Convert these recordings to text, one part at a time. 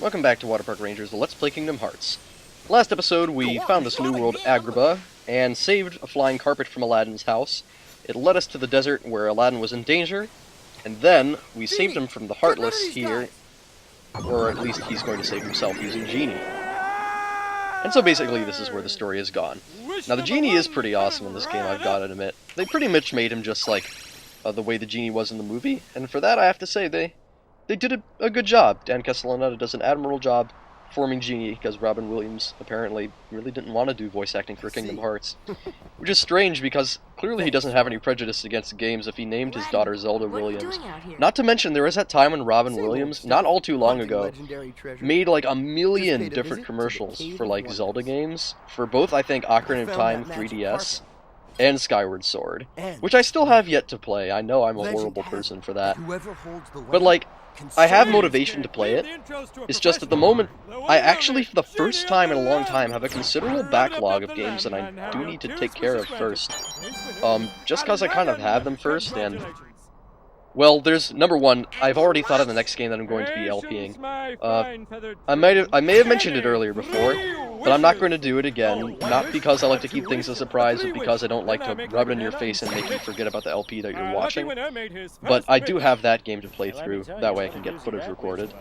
Welcome back to WaterparkRangers, the Let's Play Kingdom Hearts. Last episode, we found this new world, Agrabah, and saved a flying carpet from Aladdin's house. It led us to the desert where Aladdin was in danger, and then we saved him from the Heartless here, or at least he's going to save himself using Genie. And so basically this is where the story has gone. Now the Genie is pretty awesome in this game, I've got to admit. They pretty much made him just like the way the Genie was in the movie, and for that I have to say they did a good job. Dan Castellaneta does an admirable job forming Genie, because Robin Williams apparently really didn't want to do voice acting for Kingdom Hearts. Which is strange, because clearly he doesn't have any prejudice against games if he named his daughter Zelda Williams. Not to mention, there was that time when Robin Williams, not all too long ago, made like a million different commercials for like Zelda games, for both, I think, Ocarina of Time 3DS and Skyward Sword, which I still have yet to play. I know I'm a horrible person for that. But like, I have motivation to play it. It's just at the moment, I actually, for the first time in a long time, have a considerable backlog of games that I do need to take care of first. Just because I kind of have them first, and... Well, there's, number one, I've already thought of the next game that I'm going to be LPing. I may have mentioned it earlier before, but I'm not going to do it again, not because I like to keep things a surprise, but because I don't like to rub it in your face and make you forget about the LP that you're watching. But I do have that game to play through, that way I can get footage recorded.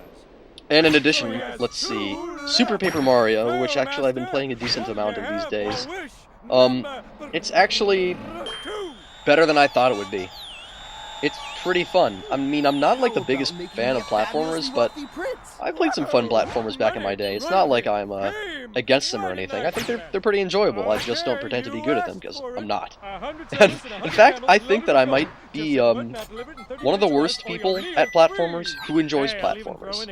And in addition, let's see, Super Paper Mario, which actually I've been playing a decent amount of these days. It's actually better than I thought it would be. It's pretty fun. I mean, I'm not like the biggest fan of platformers, but I played some fun platformers back in my day. It's not like I'm against them or anything. I think they're pretty enjoyable. I just don't pretend to be good at them, because I'm not. And, in fact, I think that I might be one of the worst people at platformers who enjoys platformers.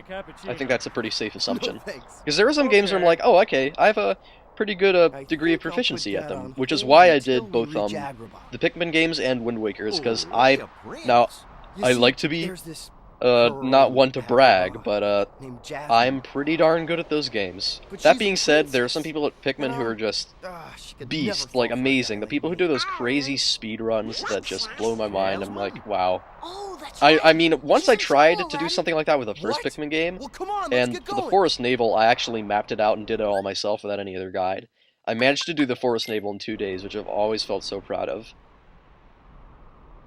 I think that's a pretty safe assumption. Because there are some games where I'm like, oh, okay, I have a pretty good degree of proficiency at them, which is why I did both the Pikmin games and Wind Waker's, because I like to be not one to brag, but I'm pretty darn good at those games. That being said, there are some people at Pikmin who are just beast, like amazing. The people who do those crazy speed runs that just blow my mind, I'm like, wow. I mean, once I tried to do something like that with the first Pikmin game, and for the Forest Navel, I actually mapped it out and did it all myself without any other guide. I managed to do the Forest Navel in 2 days, which I've always felt so proud of.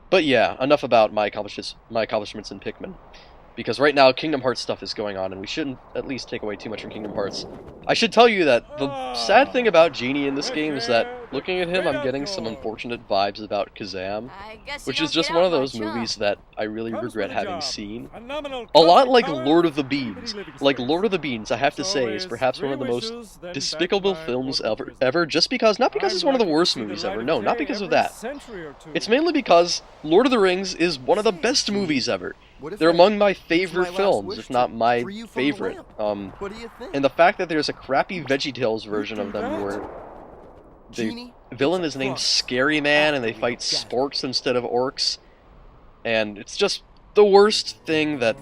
But yeah, enough about my accomplishments in Pikmin. Because right now, Kingdom Hearts stuff is going on, and we shouldn't at least take away too much from Kingdom Hearts. I should tell you that the sad thing about Genie in this game is that, looking at him, I'm getting some unfortunate vibes about Kazam, which is just one of those movies that I really regret having seen. A lot like Lord of the Beans. Like, Lord of the Beans, I have to say, is perhaps one of the most despicable films ever, just because, not because it's one of the worst movies ever, no, not because of that. It's mainly because Lord of the Rings is one of the best movies ever. They're among my favorite films, if not my favorite. And the fact that there's a crappy VeggieTales version of them where the villain is named Scary Man and they fight sporks instead of orcs, and it's just the worst thing that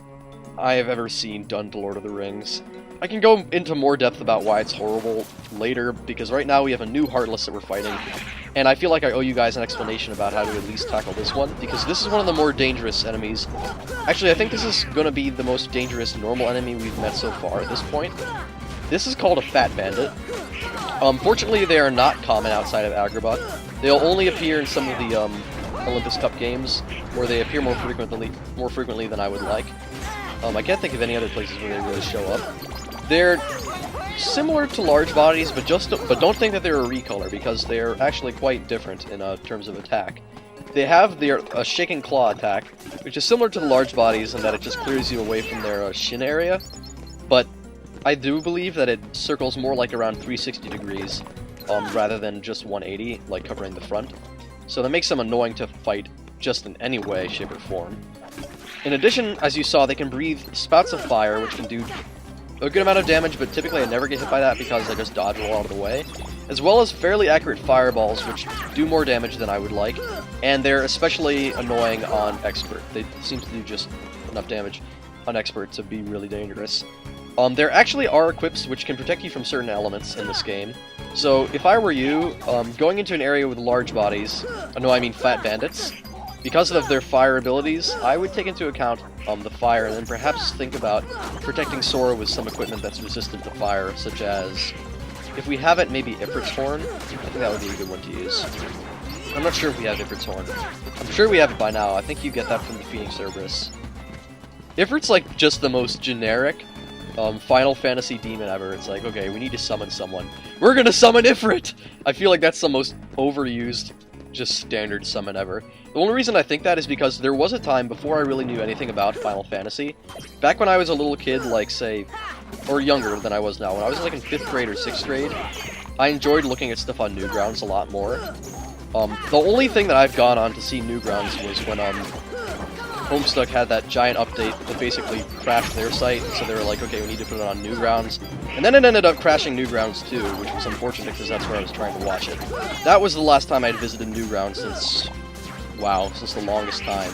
I have ever seen done to Lord of the Rings. I can go into more depth about why it's horrible later, because right now we have a new Heartless that we're fighting, and I feel like I owe you guys an explanation about how to at least tackle this one, because this is one of the more dangerous enemies. Actually, I think this is going to be the most dangerous normal enemy we've met so far at this point. This is called a Fat Bandit. Fortunately, they are not common outside of Agrabah. They'll only appear in some of the Olympus Cup games, where they appear more frequently than I would like. I can't think of any other places where they really show up. They're similar to large bodies, but don't think that they're a recolor, because they're actually quite different in terms of attack. They have a shaking claw attack, which is similar to the large bodies in that it just clears you away from their shin area, but I do believe that it circles more like around 360 degrees, rather than just 180, like covering the front. So that makes them annoying to fight just in any way, shape, or form. In addition, as you saw, they can breathe spouts of fire, which can do a good amount of damage, but typically I never get hit by that because I just dodge roll out of the way, as well as fairly accurate fireballs, which do more damage than I would like, and they're especially annoying on Expert. They seem to do just enough damage on Expert to be really dangerous. There actually are equips which can protect you from certain elements in this game, so if I were you, going into an area with large bodies, no, I mean fat bandits, because of their fire abilities, I would take into account the fire, and then perhaps think about protecting Sora with some equipment that's resistant to fire, such as, if we have it, maybe Ifrit's Horn. I think that would be a good one to use. I'm not sure if we have Ifrit's Horn. I'm sure we have it by now. I think you get that from the Phoenix Cerberus. Ifrit's like just the most generic Final Fantasy demon ever. It's like, okay, we need to summon someone. We're gonna summon Ifrit! I feel like that's the most overused, just standard summon ever. The only reason I think that is because there was a time before I really knew anything about Final Fantasy. Back when I was a little kid, like, say, or younger than I was now, when I was like in 5th grade or 6th grade, I enjoyed looking at stuff on Newgrounds a lot more. The only thing that I've gone on to see Newgrounds was when, Homestuck had that giant update that basically crashed their site, so they were like, okay, we need to put it on Newgrounds. And then it ended up crashing Newgrounds too, which was unfortunate because that's where I was trying to watch it. That was the last time I'd visited Newgrounds since, wow, since the longest time.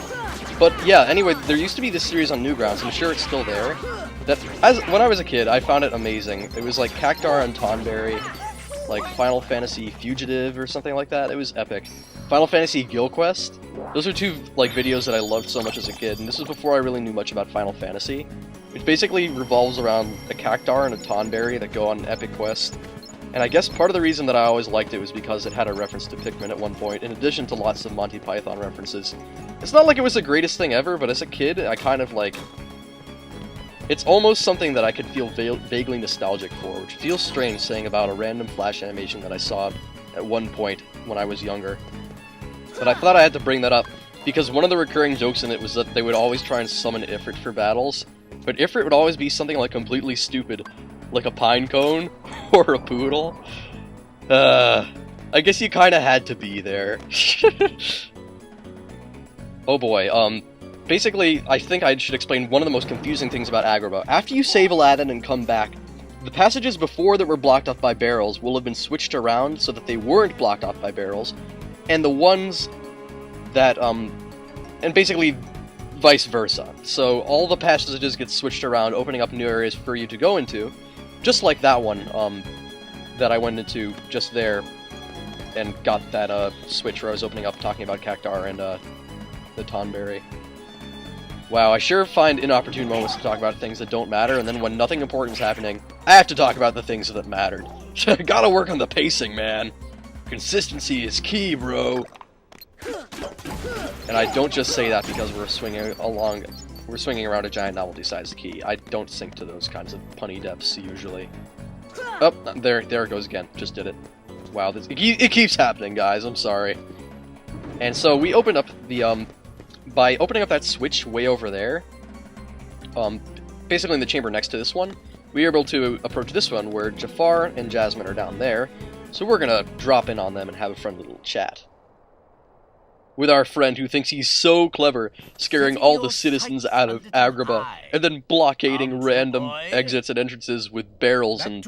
But yeah, anyway, there used to be this series on Newgrounds, I'm sure it's still there, that, when I was a kid, I found it amazing. It was like Cactuar and Tonberry, like Final Fantasy Fugitive or something like that. It was epic. Final Fantasy Guild-Quest. Those are two like videos that I loved so much as a kid, and this was before I really knew much about Final Fantasy. It basically revolves around a Cactuar and a Tonberry that go on an epic quest. And I guess part of the reason that I always liked it was because it had a reference to Pikmin at one point, in addition to lots of Monty Python references. It's not like it was the greatest thing ever, but as a kid, I kind of like... It's almost something that I could feel vaguely nostalgic for, which feels strange saying about a random Flash animation that I saw at one point when I was younger. But I thought I had to bring that up, because one of the recurring jokes in it was that they would always try and summon Ifrit for battles, but Ifrit would always be something like completely stupid, like a pine cone, or a poodle. I guess you kinda had to be there. Oh boy, basically, I think I should explain one of the most confusing things about Agrabah. After you save Aladdin and come back, the passages before that were blocked off by barrels will have been switched around so that they weren't blocked off by barrels, and the ones that, and basically vice versa. So all the passages get switched around, opening up new areas for you to go into, just like that one, that I went into just there, and got that, switch where I was opening up talking about Cactuar and, the Tonberry. Wow, I sure find inopportune moments to talk about things that don't matter, and then when nothing important's happening, I have to talk about the things that mattered. Gotta work on the pacing, man. Consistency is key, bro. And I don't just say that because we're swinging around a giant novelty-sized key. I don't sink to those kinds of punny depths, usually. Oh, there it goes again. Just did it. Wow, it keeps happening, guys. I'm sorry. And so we opened up the, by opening up that switch way over there, basically in the chamber next to this one, we are able to approach this one where Jafar and Jasmine are down there, so we're gonna drop in on them and have a friendly little chat. With our friend who thinks he's so clever, scaring all the citizens out of Agrabah, and then blockading random exits and entrances with barrels and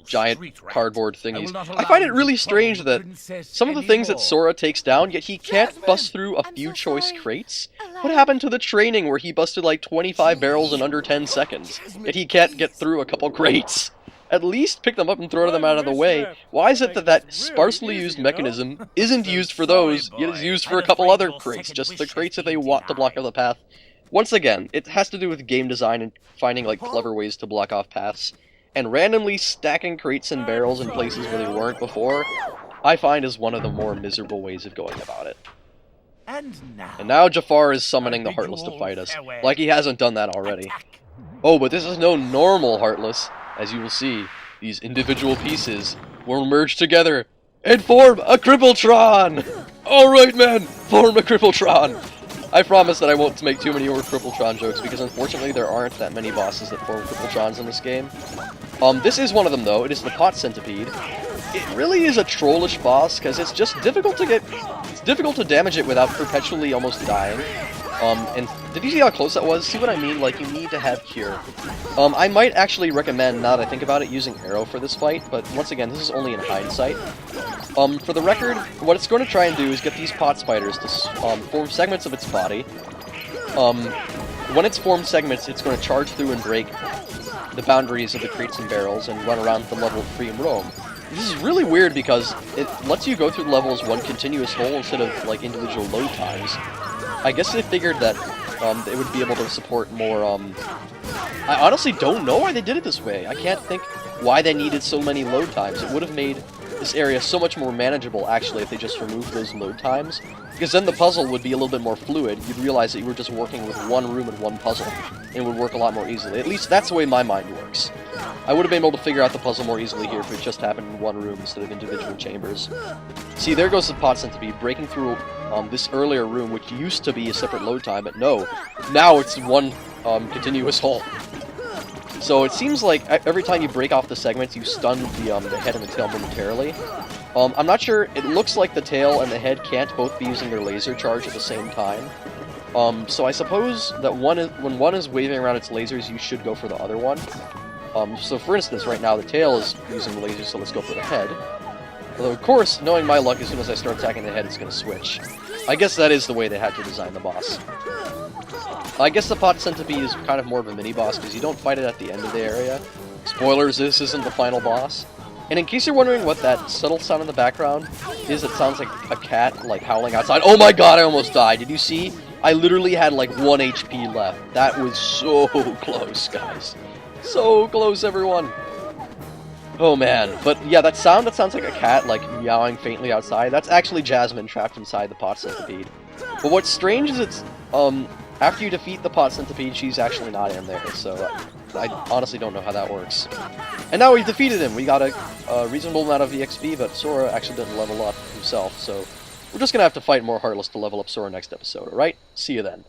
giant cardboard thingies. I find it really strange that some of the things that Sora takes down, yet he can't bust through a few choice crates. What happened to the training where he busted like 25 barrels in under 10 seconds, yet he can't get through a couple crates? At least pick them up and throw them out of the way. Why is it that that sparsely used mechanism isn't used for those, yet is used for a couple other crates, just the crates that they want to block off the path? Once again, it has to do with game design and finding like clever ways to block off paths, and randomly stacking crates and barrels in places where they weren't before, I find is one of the more miserable ways of going about it. And now Jafar is summoning the Heartless to fight us, like he hasn't done that already. Oh, but this is no normal Heartless. As you will see, these individual pieces will merge together and form a Crippletron! Alright, man! Form a Crippletron! I promise that I won't make too many more Crippletron jokes, because unfortunately there aren't that many bosses that form Crippletrons in this game. This is one of them, though. It is the Pot Centipede. It really is a trollish boss, because it's just difficult to get... It's difficult to damage it without perpetually almost dying. And did you see how close that was? See what I mean? Like, you need to have Cure. I might actually recommend, now that I think about it, using Arrow for this fight, but once again, this is only in hindsight. For the record, what it's going to try and do is get these pot spiders to form segments of its body. When it's formed segments, it's going to charge through and break the boundaries of the crates and barrels and run around the level free and roam. This is really weird because it lets you go through the level as one continuous hole instead of, like, individual load times. I guess they figured that they would be able to support more, I honestly don't know why they did it this way. I can't think why they needed so many load times. It would have made this area so much more manageable, actually, if they just removed those load times. Because then the puzzle would be a little bit more fluid. You'd realize that you were just working with one room and one puzzle, and it would work a lot more easily. At least that's the way my mind works. I would have been able to figure out the puzzle more easily here if it just happened in one room instead of individual chambers. See, there goes the pot centipede, breaking through this earlier room, which used to be a separate load time, but no, now it's one continuous hole. So it seems like every time you break off the segments, you stun the head and the tail momentarily. I'm not sure, it looks like the tail and the head can't both be using their laser charge at the same time. So I suppose that when one is waving around its lasers, you should go for the other one. So for instance, right now the tail is using the lasers, so let's go for the head. Although, of course, knowing my luck, as soon as I start attacking the head, it's going to switch. I guess that is the way they had to design the boss. I guess the pot centipede is kind of more of a mini-boss, because you don't fight it at the end of the area. Spoilers, this isn't the final boss. And in case you're wondering what that subtle sound in the background is, it sounds like a cat, like, howling outside. Oh my god, I almost died. Did you see? I literally had, like, 1 HP left. That was so close, guys. So close, everyone. Oh man, but yeah, that sounds like a cat, like, meowing faintly outside. That's actually Jasmine trapped inside the pot centipede. But what's strange is it's, after you defeat the pot centipede, she's actually not in there, so I honestly don't know how that works. And now we've defeated him! We got a reasonable amount of EXP, but Sora actually didn't level up himself, so we're just gonna have to fight more Heartless to level up Sora next episode, alright? See you then.